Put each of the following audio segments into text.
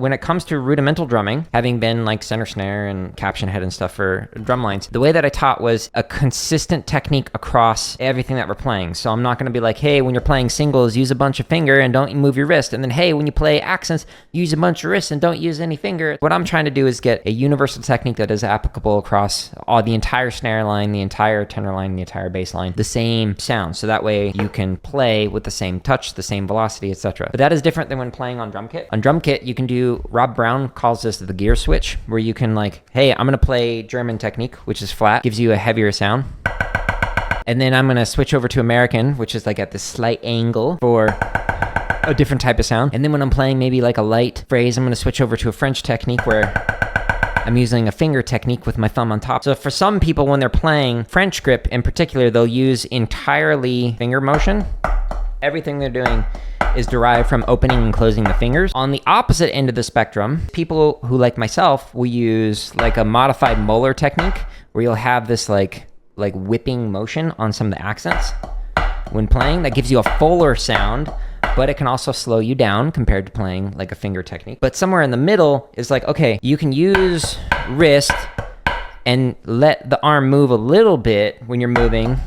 when it comes to rudimental drumming, having been like center snare and caption head and stuff for drum lines, the way that I taught was a consistent technique across everything that we're playing. So I'm not going to be like, hey, when you're playing singles, use a bunch of finger and don't move your wrist. And then, hey, when you play accents, use a bunch of wrists and don't use any finger. What I'm trying to do is get a universal technique that is applicable across all the entire snare line, the entire tenor line, the entire bass line, the same sound. So that way you can play with the same touch, the same velocity, etc. But that is different than when playing on drum kit. On drum kit, you can do, Rob Brown calls this the gear switch, where you can like, hey, I'm going to play German technique, which is flat, gives you a heavier sound. And then I'm going to switch over to American, which is like at this slight angle for a different type of sound. And then when I'm playing maybe like a light phrase, I'm going to switch over to a French technique where I'm using a finger technique with my thumb on top. So for some people, when they're playing French grip in particular, they'll use entirely finger motion. Everything they're doing is derived from opening and closing the fingers. On the opposite end of the spectrum, people who like myself will use like a modified molar technique where you'll have this like whipping motion on some of the accents when playing. That gives you a fuller sound, but it can also slow you down compared to playing like a finger technique. But somewhere in the middle is like, okay, you can use wrist and let the arm move a little bit when you're moving,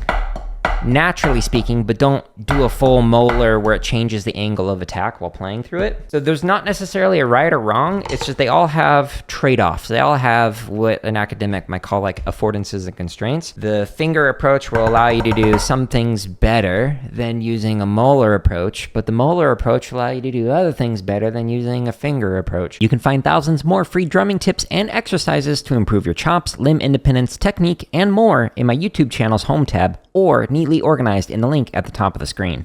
naturally speaking, but don't do a full molar where it changes the angle of attack while playing through it. So there's not necessarily a right or wrong. It's just they all have trade-offs. They all have what an academic might call like affordances and constraints. The finger approach will allow you to do some things better than using a molar approach, but the molar approach will allow you to do other things better than using a finger approach. You can find thousands more free drumming tips and exercises to improve your chops, limb independence, technique, and more in my YouTube channel's home tab, or neatly organized in the link at the top of the screen.